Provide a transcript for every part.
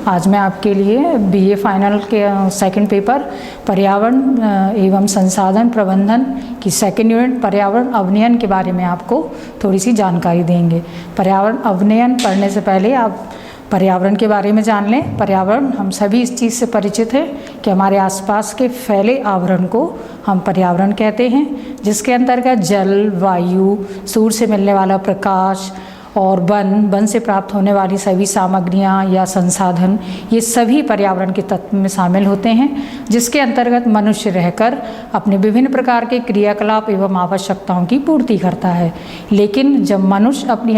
आज मैं आपके लिए बीए फाइनल के सेकंड पेपर पर्यावरण एवं संसाधन प्रबंधन की सेकंड यूनिट पर्यावरण अवनयन के बारे में आपको थोड़ी सी जानकारी देंगे। पर्यावरण अवनयन पढ़ने से पहले आप पर्यावरण के बारे में जान लें। पर्यावरण, हम सभी इस चीज़ से परिचित हैं कि हमारे आसपास के फैले आवरण को हम पर्यावरण कहते हैं, जिसके अंतर्गत जल, वायु, सूर्य से मिलने वाला प्रकाश और वन से प्राप्त होने वाली सभी सामग्रियाँ या संसाधन, ये सभी पर्यावरण के तत्व में शामिल होते हैं, जिसके अंतर्गत मनुष्य रहकर अपने विभिन्न प्रकार के क्रियाकलाप एवं आवश्यकताओं की पूर्ति करता है। लेकिन जब मनुष्य अपनी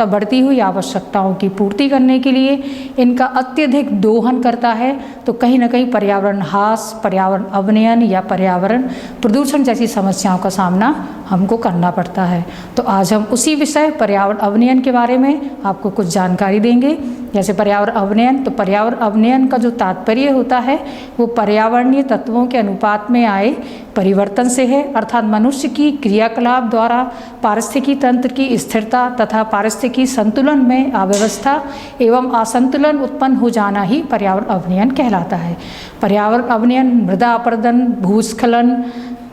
बढ़ती हुई आवश्यकताओं की पूर्ति करने के लिए इनका अत्यधिक दोहन करता है, तो कहीं ना कहीं पर्यावरण ह्रास, पर्यावरण अवनयन या पर्यावरण प्रदूषण जैसी समस्याओं का सामना हमको करना पड़ता है। तो आज हम उसी विषय पर्यावरण अवनयन के बारे में आपको कुछ जानकारी देंगे। जैसे पर्यावरण अवनयन, तो पर्यावरण अवनयन का जो तात्पर्य होता है वो पर्यावरणीय तत्वों के अनुपात में आए परिवर्तन से है, अर्थात मनुष्य की क्रियाकलाप द्वारा पारिस्थितिकी तंत्र की स्थिरता तथा पारिस्थितिकी संतुलन में अव्यवस्था एवं असंतुलन उत्पन्न हो जाना ही पर्यावरण अवनयन कहलाता है। पर्यावरण अवनयन मृदा अपरदन, भूस्खलन,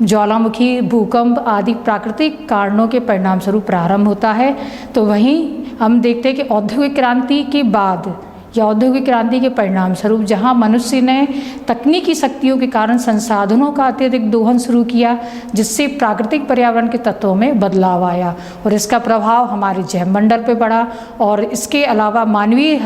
ज्वालामुखी, भूकंप आदि प्राकृतिक कारणों के परिणाम स्वरूप प्रारंभ होता है। तो वहीं हम देखते हैं कि औद्योगिक क्रांति के बाद या औद्योगिक क्रांति के परिणाम स्वरूप जहां मनुष्य ने तकनीकी शक्तियों के कारण संसाधनों का अत्यधिक दोहन शुरू किया, जिससे प्राकृतिक पर्यावरण के तत्वों में बदलाव आया और इसका प्रभाव हमारे जैवमंडल पे पड़ा। और इसके अलावा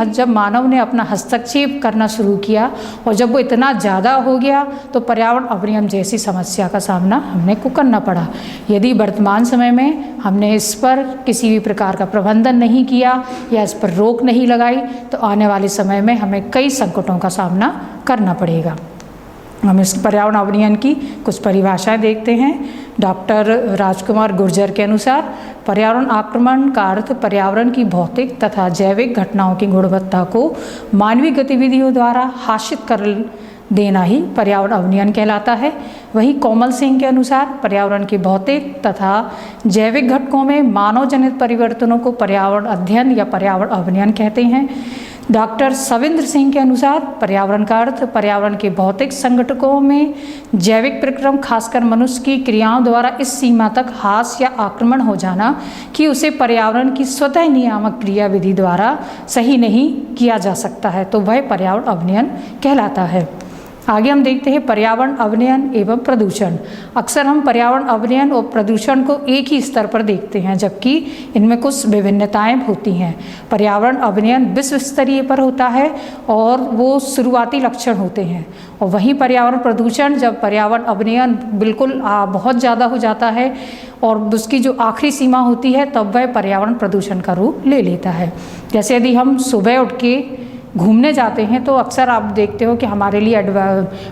जब मानव ने अपना हस्तक्षेप करना शुरू किया और जब वो इतना ज़्यादा हो गया, तो पर्यावरण अवनयन जैसी समस्या का सामना हमने को करना पड़ा। यदि वर्तमान समय में हमने इस पर किसी भी प्रकार का प्रबंधन नहीं किया या इस पर रोक नहीं लगाई, तो आने वाले समय में हमें कई संकटों का सामना करना पड़ेगा। हम इस पर्यावरण अवनयन की कुछ परिभाषाएं देखते हैं। डॉक्टर राजकुमार गुर्जर के अनुसार पर्यावरण आक्रमण का अर्थ पर्यावरण की भौतिक तथा जैविक घटनाओं की गुणवत्ता को मानवीय गतिविधियों द्वारा हासिल कर देना ही पर्यावरण अवनयन कहलाता है। वहीं कोमल सिंह के अनुसार पर्यावरण के भौतिक तथा जैविक घटकों में मानव जनित परिवर्तनों को पर्यावरण अध्ययन या पर्यावरण अवनयन कहते हैं। डॉक्टर सविंद्र सिंह के अनुसार पर्यावरण का अर्थ पर्यावरण के भौतिक संगठकों में जैविक प्रक्रम, खासकर मनुष्य की क्रियाओं द्वारा इस सीमा तक ह्रास या आक्रमण हो जाना कि उसे पर्यावरण की स्वतः नियामक क्रियाविधि द्वारा सही नहीं किया जा सकता है, तो वह पर्यावरण अवनयन कहलाता है। आगे हम देखते हैं पर्यावरण अवनयन एवं प्रदूषण। अक्सर हम पर्यावरण अवनयन और प्रदूषण को एक ही स्तर पर देखते हैं, जबकि इनमें कुछ विभिन्नताएं होती हैं। पर्यावरण अवनयन विश्व स्तरीय पर होता है और वो शुरुआती लक्षण होते हैं, और वहीं पर्यावरण प्रदूषण जब पर्यावरण अवनयन बिल्कुल बहुत ज़्यादा हो जाता है और उसकी जो आखिरी सीमा होती है, तब वह पर्यावरण प्रदूषण का रूप ले लेता है। जैसे यदि हम सुबह उठ के घूमने जाते हैं, तो अक्सर आप देखते हो कि हमारे लिए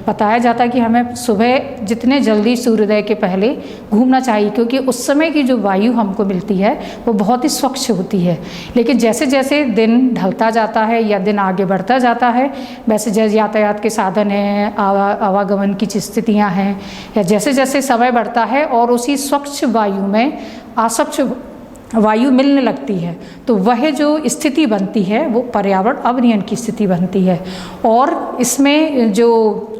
बताया जाता है कि हमें सुबह जितने जल्दी सूर्योदय के पहले घूमना चाहिए, क्योंकि उस समय की जो वायु हमको मिलती है वो बहुत ही स्वच्छ होती है। लेकिन जैसे जैसे दिन ढलता जाता है या दिन आगे बढ़ता जाता है, वैसे जैसे यातायात के साधन हैं, आवागमन की स्थितियाँ हैं, या जैसे जैसे समय बढ़ता है और उसी स्वच्छ वायु में अस्वच्छ वायु मिलने लगती है, तो वह जो स्थिति बनती है वो पर्यावरण अवनयन की स्थिति बनती है। और इसमें जो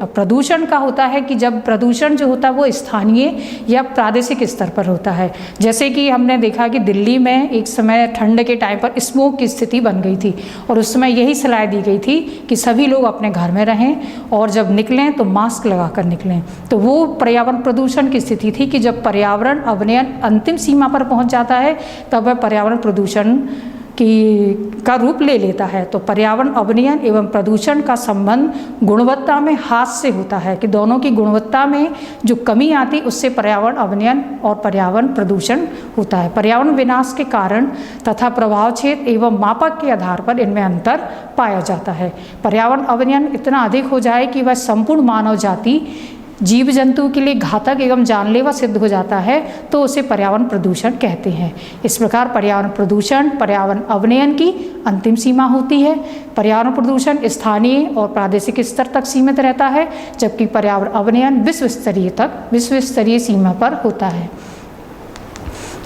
प्रदूषण का होता है कि जब प्रदूषण जो होता है वो स्थानीय या प्रादेशिक स्तर पर होता है। जैसे कि हमने देखा कि दिल्ली में एक समय ठंड के टाइम पर स्मोक की स्थिति बन गई थी, और उस समय यही सलाह दी गई थी कि सभी लोग अपने घर में रहें और जब निकलें तो मास्क लगा कर निकलें। तो वो पर्यावरण प्रदूषण की स्थिति थी कि जब पर्यावरण अवनयन अंतिम सीमा पर पहुँच जाता है, तब वह पर्यावरण प्रदूषण का रूप ले लेता है। तो पर्यावरण अवनयन एवं प्रदूषण का संबंध गुणवत्ता में ह्रास से होता है, कि दोनों की गुणवत्ता में जो कमी आती उससे पर्यावरण अवनयन और पर्यावरण प्रदूषण होता है। पर्यावरण विनाश के कारण तथा प्रभाव क्षेत्र एवं मापक के आधार पर इनमें अंतर पाया जाता है। पर्यावरण अवनयन इतना अधिक हो जाए कि वह संपूर्ण मानव जाति जीव जंतु के लिए घातक एवं जानलेवा सिद्ध हो जाता है, तो उसे पर्यावरण प्रदूषण कहते हैं। इस प्रकार पर्यावरण प्रदूषण पर्यावरण अवनयन की अंतिम सीमा होती है। पर्यावरण प्रदूषण स्थानीय और प्रादेशिक स्तर तक सीमित रहता है, जबकि पर्यावरण अवनयन विश्व स्तरीय सीमा पर होता है।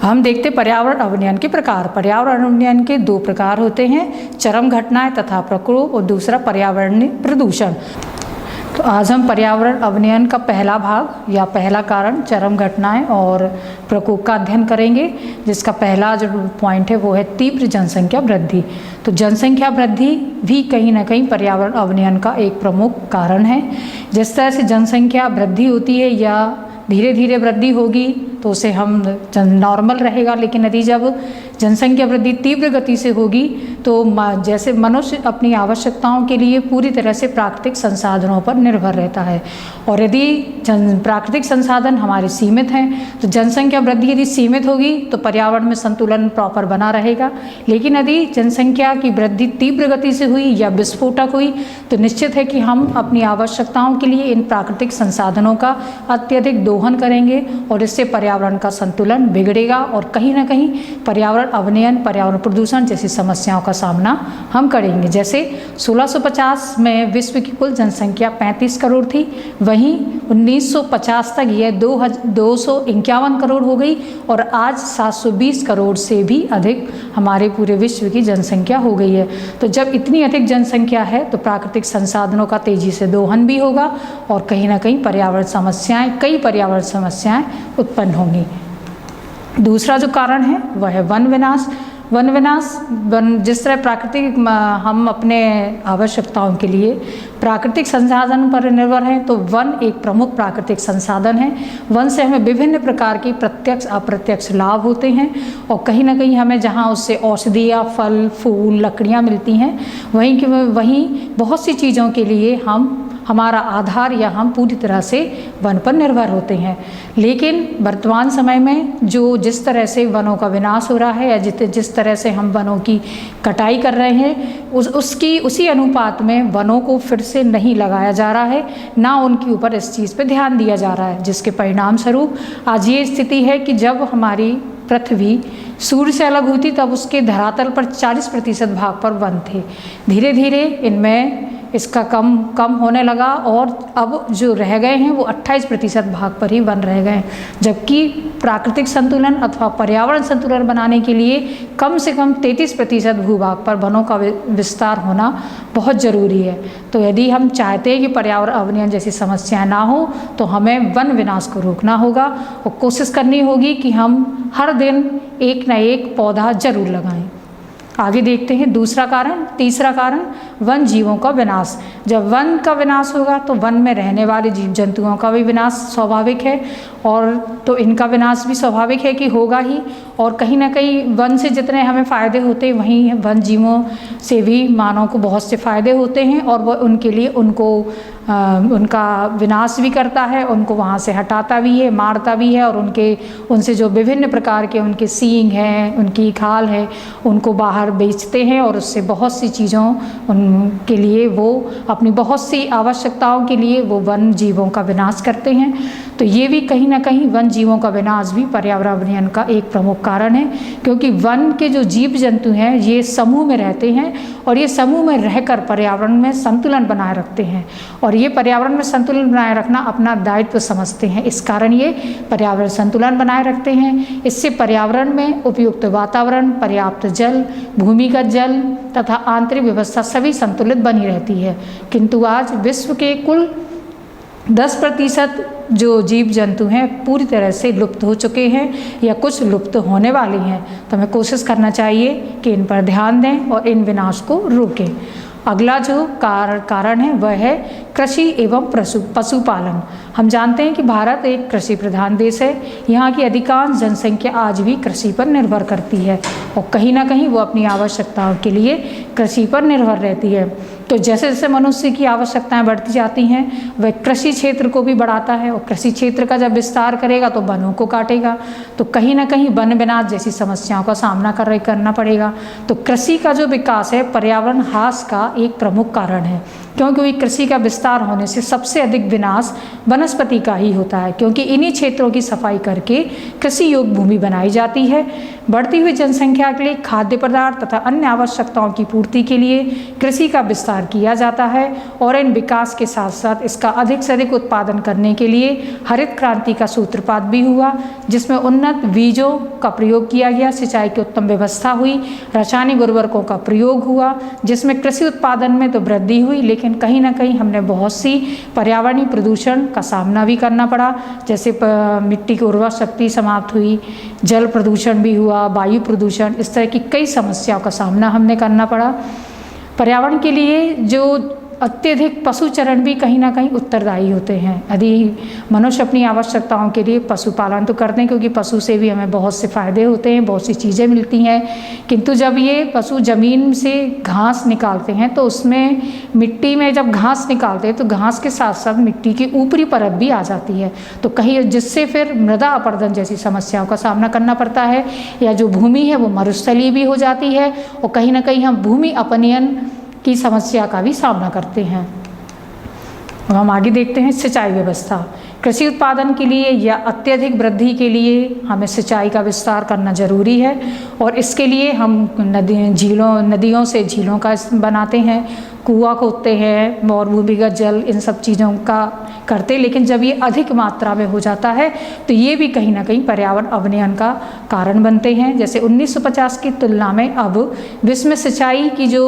हम देखते पर्यावरण अवनयन के प्रकार। पर्यावरण अवनयन के दो प्रकार होते हैं, चरम घटनाएं तथा प्रकोप, और दूसरा पर्यावरणीय प्रदूषण। तो आज हम पर्यावरण अवनयन का पहला भाग या पहला कारण चरम घटनाएं और प्रकोप का अध्ययन करेंगे, जिसका पहला जो पॉइंट है वो है तीव्र जनसंख्या वृद्धि। तो जनसंख्या वृद्धि भी कहीं ना कहीं पर्यावरण अवनयन का एक प्रमुख कारण है। जिस तरह से जनसंख्या वृद्धि होती है या धीरे धीरे वृद्धि होगी तो उसे हम नॉर्मल रहेगा, लेकिन यदि जब जनसंख्या वृद्धि तीव्र गति से होगी तो जैसे मनुष्य अपनी आवश्यकताओं के लिए पूरी तरह से प्राकृतिक संसाधनों पर निर्भर रहता है, और यदि प्राकृतिक संसाधन हमारे सीमित हैं तो जनसंख्या वृद्धि यदि सीमित होगी तो पर्यावरण में संतुलन प्रॉपर बना रहेगा। लेकिन यदि जनसंख्या की वृद्धि तीव्र गति से हुई या विस्फोटक हुई तो निश्चित है कि हम अपनी आवश्यकताओं के लिए इन प्राकृतिक संसाधनों का अत्यधिक दोहन करेंगे और इससे पर्यावरण का संतुलन बिगड़ेगा और कहीं ना कहीं पर्यावरण अवनयन, पर्यावरण प्रदूषण जैसी समस्याओं का सामना हम करेंगे। जैसे 1650 में विश्व की कुल जनसंख्या 35 करोड़ थी, वहीं 1950 तक यह 251 करोड़ हो गई और आज 720 करोड़ से भी अधिक हमारे पूरे विश्व की जनसंख्या हो गई है। तो जब इतनी अधिक जनसंख्या है तो प्राकृतिक संसाधनों का तेजी से दोहन भी होगा और कहीं ना कहीं पर्यावरण समस्याएं, कई पर्यावरण समस्याएं उत्पन्न होंगी। दूसरा जो कारण है वह है वन विनाश। वन विनाश, जिस तरह प्राकृतिक हम अपने आवश्यकताओं के लिए प्राकृतिक संसाधन पर निर्भर हैं, तो वन एक प्रमुख प्राकृतिक संसाधन है। वन से हमें विभिन्न प्रकार की प्रत्यक्ष अप्रत्यक्ष लाभ होते हैं और कहीं ना कहीं हमें जहाँ उससे औषधियाँ, फल, फूल, लकड़ियाँ मिलती हैं, वहीं बहुत सी चीज़ों के लिए हमारा आधार या हम पूरी तरह से वन पर निर्भर होते हैं। लेकिन वर्तमान समय में जिस तरह से वनों का विनाश हो रहा है या जिस तरह से हम वनों की कटाई कर रहे हैं, उसी अनुपात में वनों को फिर से नहीं लगाया जा रहा है, ना उनके ऊपर इस चीज़ पे ध्यान दिया जा रहा है, जिसके परिणाम स्वरूप आज ये स्थिति है कि जब हमारी पृथ्वी सूर्य से अलग हुई थी तब उसके धरातल पर 40% भाग पर वन थे। धीरे धीरे इनमें इसका कम होने लगा और अब जो रह गए हैं वो 28% भाग पर ही वन रह गए हैं, जबकि प्राकृतिक संतुलन अथवा पर्यावरण संतुलन बनाने के लिए कम से कम 33% भूभाग पर वनों का विस्तार होना बहुत ज़रूरी है। तो यदि हम चाहते हैं कि पर्यावरण अवनयन जैसी समस्याएं ना हो तो हमें वन विनाश को रोकना होगा और कोशिश करनी होगी कि हम हर दिन एक न एक पौधा जरूर लगाएं। आगे देखते हैं दूसरा कारण, तीसरा कारण वन जीवों का विनाश। जब वन का विनाश होगा तो वन में रहने वाले जीव जंतुओं का भी विनाश स्वाभाविक है, और तो इनका विनाश भी स्वाभाविक है कि होगा ही। और कहीं ना कहीं वन से जितने हमें फ़ायदे होते हैं वहीं वन जीवों से भी मानव को बहुत से फ़ायदे होते हैं, और वह उनके लिए उनका विनाश भी करता है, उनको वहाँ से हटाता भी है, मारता भी है, और उनसे जो विभिन्न प्रकार के उनके सींग हैं, उनकी खाल है, उनको बाहर बेचते हैं और उससे बहुत सी चीज़ों उनके लिए वो अपनी बहुत सी आवश्यकताओं के लिए वो वन जीवों का विनाश करते हैं। तो ये भी कहीं ना कहीं वन जीवों का विनाश भी पर्यावरण अवनयन का एक प्रमुख कारण है, क्योंकि वन के जो जीव जंतु हैं ये समूह में रहते हैं और ये समूह में रहकर पर्यावरण में संतुलन बनाए रखते हैं, और ये पर्यावरण में संतुलन बनाए रखना अपना दायित्व समझते हैं। इस कारण ये पर्यावरण संतुलन बनाए रखते हैं। इससे पर्यावरण में उपयुक्त वातावरण, पर्याप्त जल, भूमिगत जल तथा आंतरिक व्यवस्था सभी संतुलित बनी रहती है। किंतु आज विश्व के कुल 10% जो जीव जंतु हैं पूरी तरह से लुप्त हो चुके हैं या कुछ लुप्त होने वाले हैं। तो हमें कोशिश करना चाहिए कि इन पर ध्यान दें और इन विनाश को रोकें। अगला जो कारण है वह है कृषि एवं पशुपालन। हम जानते हैं कि भारत एक कृषि प्रधान देश है। यहाँ की अधिकांश जनसंख्या आज भी कृषि पर निर्भर करती है और कहीं ना कहीं वो अपनी आवश्यकताओं के लिए कृषि पर निर्भर रहती है। तो जैसे जैसे मनुष्य की आवश्यकताएं बढ़ती जाती हैं वह कृषि क्षेत्र को भी बढ़ाता है, और कृषि क्षेत्र का जब विस्तार करेगा तो वनों को काटेगा, तो कहीं ना कहीं वन विनाश जैसी समस्याओं का सामना करना पड़ेगा। तो कृषि का जो विकास है पर्यावरण ह्रास का एक प्रमुख कारण है, क्योंकि कृषि का विस्तार होने से सबसे अधिक विनाश वनस्पति का ही होता है, क्योंकि इन्हीं क्षेत्रों की सफाई करके कृषि योग्य भूमि बनाई जाती है। बढ़ती हुई जनसंख्या के लिए खाद्य पदार्थ तथा अन्य आवश्यकताओं की पूर्ति के लिए कृषि का विस्तार किया जाता है और इन विकास के साथ साथ इसका अधिक से अधिक उत्पादन करने के लिए हरित क्रांति का सूत्रपात भी हुआ, जिसमें उन्नत बीजों का प्रयोग किया गया, सिंचाई की उत्तम व्यवस्था हुई, रासायनिक उर्वरकों का प्रयोग हुआ, जिसमें कृषि उत्पादन में तो वृद्धि हुई, लेकिन कहीं ना कहीं हमने बहुत सी पर्यावरणीय प्रदूषण का सामना भी करना पड़ा। जैसे मिट्टी की उर्वर शक्ति समाप्त हुई, जल प्रदूषण भी हुआ, वायु प्रदूषण, इस तरह की कई समस्याओं का सामना हमने करना पड़ा। पर्यावरण के लिए जो अत्यधिक पशुचरण भी कहीं ना कहीं उत्तरदायी होते हैं। यदि मनुष्य अपनी आवश्यकताओं के लिए पशुपालन तो करते हैं, क्योंकि पशु से भी हमें बहुत से फायदे होते हैं, बहुत सी चीज़ें मिलती हैं, किंतु जब ये पशु ज़मीन से घास निकालते हैं तो उसमें मिट्टी में जब घास निकालते हैं तो घास के साथ साथ मिट्टी की ऊपरी परत भी आ जाती है, तो कहीं जिससे फिर मृदा अपरदन जैसी समस्याओं का सामना करना पड़ता है, या जो भूमि है वो मरुस्थलीय भी हो जाती है और कहीं ना कहीं हम भूमि अपनयन की समस्या का भी सामना करते हैं। अब हम आगे देखते हैं सिंचाई व्यवस्था। कृषि उत्पादन के लिए या अत्यधिक वृद्धि के लिए हमें सिंचाई का विस्तार करना जरूरी है और इसके लिए हम नदियों से झीलों का बनाते हैं, कुआं खोदते हैं और भूमिगत जल, इन सब चीज़ों का करते, लेकिन जब ये अधिक मात्रा में हो जाता है तो ये भी कहीं ना कहीं पर्यावरण अवनयन का कारण बनते हैं। जैसे 1950 की तुलना में अब विश्व में सिंचाई की जो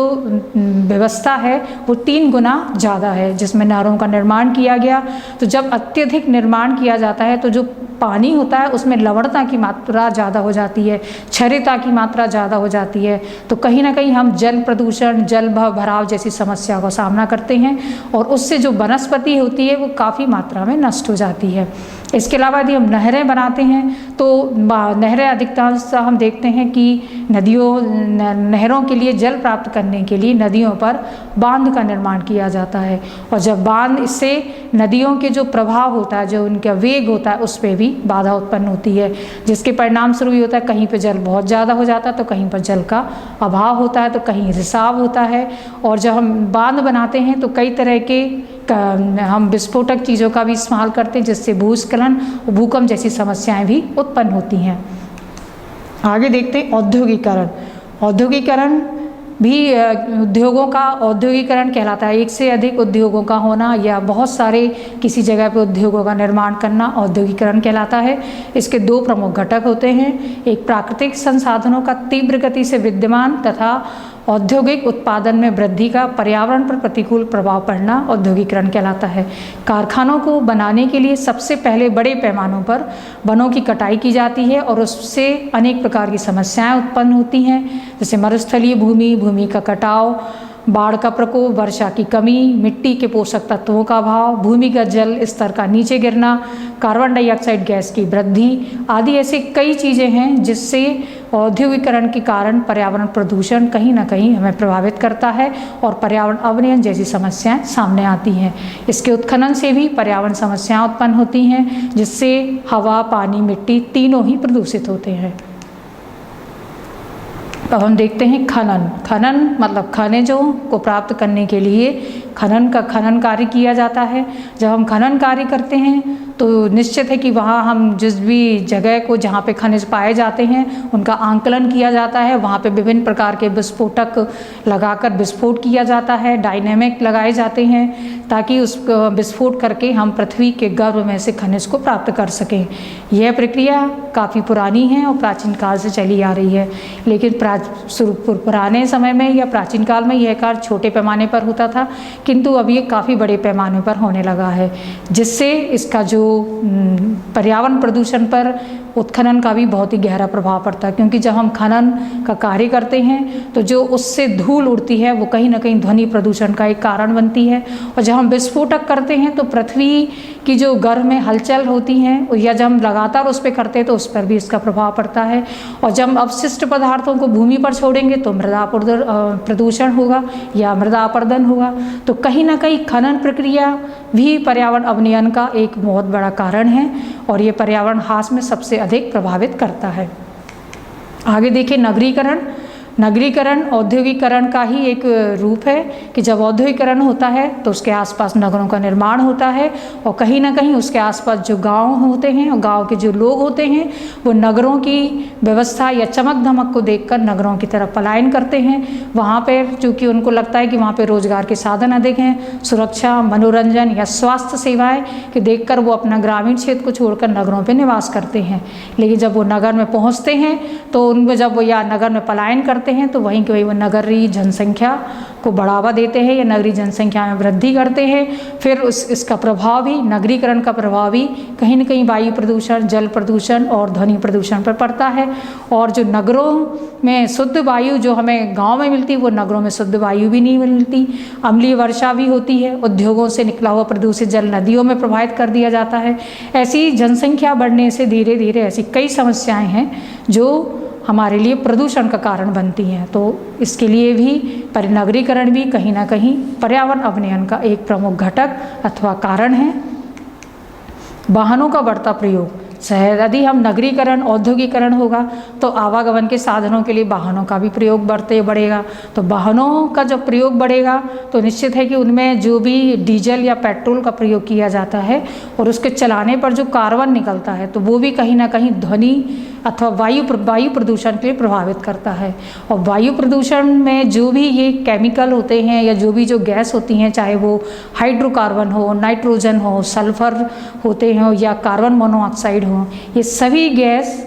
व्यवस्था है वो 3 गुना ज़्यादा है, जिसमें नहरों का निर्माण किया गया। तो जब अत्यधिक निर्माण किया जाता है तो जो पानी होता है उसमें लवणता की मात्रा ज़्यादा हो जाती है, क्षारीयता की मात्रा ज़्यादा हो जाती है, तो कहीं ना कहीं हम जल प्रदूषण, जल भराव जैसी समस्या का सामना करते हैं और उससे जो वनस्पति होती है वो काफ़ी मात्रा में नष्ट हो जाती है। इसके अलावा यदि हम नहरें बनाते हैं तो नहरें अधिकांश हम देखते हैं कि नहरों के लिए जल प्राप्त करने के लिए नदियों पर बांध का निर्माण किया जाता है और जब बांध, इससे नदियों के जो प्रभाव होता है, जो उनका वेग होता है, उस पर भी बाधा उत्पन्न होती है, जिसके परिणाम स्वरूप ये होता है कहीं पर जल बहुत ज़्यादा हो जाता है तो कहीं पर जल का अभाव होता है, तो कहीं रिसाव होता है। और जब हम बांध बनाते हैं तो कई तरह के हम विस्फोटक चीज़ों का भी इस्तेमाल करते हैं, जिससे भूस्खलन और भूकंप जैसी समस्याएं भी उत्पन्न होती हैं। आगे देखते हैं औद्योगिकरण। औद्योगिकरण भी उद्योगों का औद्योगिकरण कहलाता है। एक से अधिक उद्योगों का होना या बहुत सारे किसी जगह पर उद्योगों का निर्माण करना औद्योगिकरण कहलाता है। इसके 2 प्रमुख घटक होते हैं, एक प्राकृतिक संसाधनों का तीव्र गति से विद्यमान तथा औद्योगिक उत्पादन में वृद्धि का पर्यावरण पर प्रतिकूल प्रभाव पड़ना औद्योगिकरण कहलाता है। कारखानों को बनाने के लिए सबसे पहले बड़े पैमानों पर वनों की कटाई की जाती है और उससे अनेक प्रकार की समस्याएं उत्पन्न होती हैं, जैसे मरुस्थलीय भूमि, भूमि का कटाव, बाढ़ का प्रकोप, वर्षा की कमी, मिट्टी के पोषक तत्वों का अभाव, भूमिगत जल स्तर का नीचे गिरना, कार्बन डाइऑक्साइड गैस की वृद्धि आदि ऐसे कई चीज़ें हैं जिससे औद्योगिकरण के कारण पर्यावरण प्रदूषण कहीं ना कहीं हमें प्रभावित करता है और पर्यावरण अवनयन जैसी समस्याएं सामने आती हैं। इसके उत्खनन से भी पर्यावरण समस्याएं उत्पन्न होती हैं, जिससे हवा, पानी, मिट्टी तीनों ही प्रदूषित होते हैं। अब हम देखते हैं खनन। खनन मतलब खनिजों को प्राप्त करने के लिए खनन कार्य किया जाता है। जब हम खनन कार्य करते हैं तो निश्चित है कि वहाँ हम जिस भी जगह को जहाँ पे खनिज पाए जाते हैं उनका आंकलन किया जाता है, वहाँ पे विभिन्न प्रकार के विस्फोटक लगाकर विस्फोट किया जाता है, डायनेमिक लगाए जाते हैं ताकि उस विस्फोट करके हम पृथ्वी के गर्भ में से खनिज को प्राप्त कर सकें। यह प्रक्रिया काफ़ी पुरानी है और प्राचीन काल से चली आ रही है, लेकिन पुराने समय में या प्राचीन काल में यह कार्य छोटे पैमाने पर होता था, किंतु अब ये काफ़ी बड़े पैमाने पर होने लगा है, जिससे इसका जो पर्यावरण प्रदूषण पर उत्खनन का भी बहुत ही गहरा प्रभाव पड़ता है। क्योंकि जब हम खनन का कार्य करते हैं तो जो उससे धूल उड़ती है वो कहीं ना कहीं ध्वनि प्रदूषण का एक कारण बनती है, और जब हम विस्फोटक करते हैं तो पृथ्वी की जो गर्भ में हलचल होती हैं या जब हम लगातार उस पर करते हैं तो उस पर भी इसका प्रभाव पड़ता है। और जब हम अवशिष्ट पदार्थों को भूमि पर छोड़ेंगे तो मृदा प्रदूषण होगा या मृदा अपरदन होगा। तो कहीं ना कहीं खनन प्रक्रिया भी पर्यावरण अवनयन का एक बहुत बड़ा कारण है और ये पर्यावरण ह्रास में सबसे अधिक प्रभावित करता है। आगे देखिए नगरीकरण। नगरीकरण औद्योगिकरण का ही एक रूप है कि जब औद्योगिकरण होता है तो उसके आसपास नगरों का निर्माण होता है और कहीं ना कहीं उसके आसपास जो गांव होते हैं और गांव के जो लोग होते हैं वो नगरों की व्यवस्था या चमक धमक को देखकर नगरों की तरफ पलायन करते हैं। वहाँ पर चूँकि उनको लगता है कि वहाँ पर रोजगार के साधन अधिक हैं, सुरक्षा, मनोरंजन या स्वास्थ्य सेवाएँ कि देखकर वो अपना ग्रामीण क्षेत्र को छोड़कर नगरों पर निवास करते हैं। लेकिन जब वो नगर में पहुँचते हैं तो उनमें जब वो या नगर में पलायन करते हैं तो वहीं के वहीं वो नगरीय जनसंख्या को बढ़ावा देते हैं या नगरीय जनसंख्या में वृद्धि करते हैं। फिर इसका प्रभाव भी, नगरीकरण का प्रभाव भी कहीं न कहीं वायु प्रदूषण, जल प्रदूषण और ध्वनि प्रदूषण पर पड़ता है। और जो नगरों में शुद्ध वायु जो हमें गांव में मिलती है वो नगरों में शुद्ध वायु भी नहीं मिलती। अम्लीय वर्षा भी होती है, उद्योगों से निकला हुआ प्रदूषित जल नदियों में प्रवाहित कर दिया जाता है। ऐसी जनसंख्या बढ़ने से धीरे धीरे ऐसी कई समस्याएं हैं जो हमारे लिए प्रदूषण का कारण बनती हैं। तो इसके लिए भी परिनगरीकरण भी कहीं ना कहीं पर्यावरण अवनयन का एक प्रमुख घटक अथवा कारण है। वाहनों का बढ़ता प्रयोग, यदि हम नगरीकरण औद्योगिकरण होगा तो आवागमन के साधनों के लिए वाहनों का भी प्रयोग बढ़ेगा। तो वाहनों का जब प्रयोग बढ़ेगा तो निश्चित है कि उनमें जो भी डीजल या पेट्रोल का प्रयोग किया जाता है और उसके चलाने पर जो कार्बन निकलता है तो वो भी कहीं ना कहीं ध्वनि अथवा वायु प्रदूषण के लिए प्रभावित करता है। और वायु प्रदूषण में जो भी ये केमिकल होते हैं या जो गैस होती हैं, चाहे वो हाइड्रोकार्बन हो, नाइट्रोजन हो, सल्फर होते हैं या कार्बन मोनोऑक्साइड हो, ये सभी गैस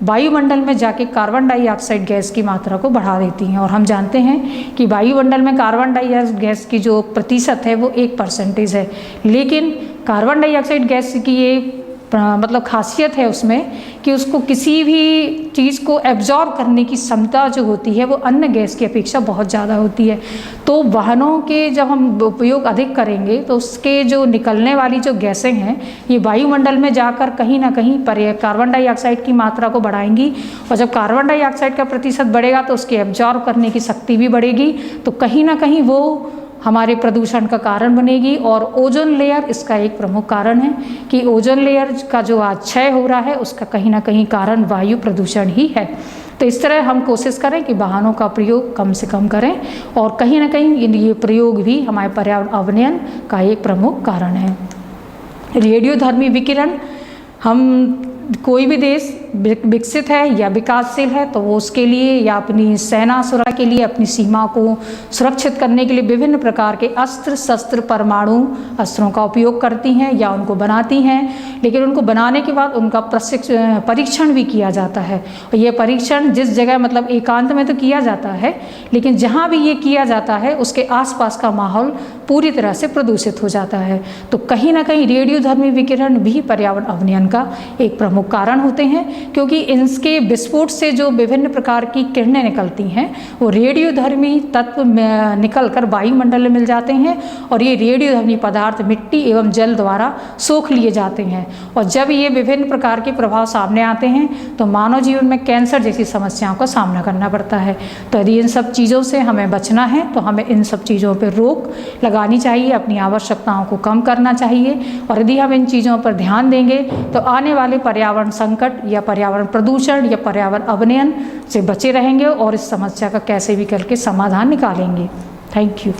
वायुमंडल में जाके कार्बन डाइऑक्साइड गैस की मात्रा को बढ़ा देती हैं। और हम जानते हैं कि वायुमंडल में कार्बन डाइऑक्साइड गैस की जो प्रतिशत है वो 1% है। लेकिन कार्बन डाइऑक्साइड गैस की ये मतलब खासियत है उसमें कि उसको किसी भी चीज़ को एब्जॉर्ब करने की क्षमता जो होती है वो अन्य गैस की अपेक्षा बहुत ज़्यादा होती है। तो वाहनों के जब हम उपयोग अधिक करेंगे तो उसके जो निकलने वाली जो गैसें हैं ये वायुमंडल में जाकर कहीं ना कहीं कार्बन डाइऑक्साइड की मात्रा को बढ़ाएंगी। और जब कार्बन डाइऑक्साइड का प्रतिशत बढ़ेगा तो उसके एब्जॉर्ब करने की शक्ति भी बढ़ेगी। तो कहीं ना कहीं वो हमारे प्रदूषण का कारण बनेगी। और ओजोन लेयर इसका एक प्रमुख कारण है कि ओजोन लेयर का जो आज क्षय हो रहा है उसका कहीं ना कहीं कारण वायु प्रदूषण ही है। तो इस तरह हम कोशिश करें कि वाहनों का प्रयोग कम से कम करें और कहीं ना कहीं ये प्रयोग भी हमारे पर्यावरण अवनयन का एक प्रमुख कारण है। रेडियोधर्मी विकिरण, हम कोई भी देश विकसित है या विकासशील है तो वो उसके लिए या अपनी सेना सुरक्षा के लिए अपनी सीमा को सुरक्षित करने के लिए विभिन्न प्रकार के अस्त्र शस्त्र परमाणु अस्त्रों का उपयोग करती हैं या उनको बनाती हैं। लेकिन उनको बनाने के बाद उनका परीक्षण भी किया जाता है। और ये परीक्षण जिस जगह मतलब एकांत में तो किया जाता है, लेकिन जहाँ भी ये किया जाता है उसके आसपास का माहौल पूरी तरह से प्रदूषित हो जाता है। तो कहीं ना कहीं रेडियोधर्मी विकिरण भी पर्यावरण अवनयन का एक प्रमुख कारण होते हैं, क्योंकि इनके विस्फोट से जो विभिन्न प्रकार की किरणें निकलती हैं वो रेडियोधर्मी तत्व निकल कर वायुमंडल में मिल जाते हैं और ये रेडियोधर्मी पदार्थ मिट्टी एवं जल द्वारा सोख लिए जाते हैं। और जब ये विभिन्न प्रकार के प्रभाव सामने आते हैं तो मानव जीवन में कैंसर जैसी समस्याओं का सामना करना पड़ता है। तो यदि इन सब चीज़ों से हमें बचना है तो हमें इन सब चीज़ों पर रोक लगानी चाहिए, अपनी आवश्यकताओं को कम करना चाहिए। और यदि हम इन चीज़ों पर ध्यान देंगे तो आने वाले पर्यावरण संकट या पर्यावरण प्रदूषण या पर्यावरण अवनयन से बचे रहेंगे और इस समस्या का कैसे भी करके समाधान निकालेंगे। Thank you.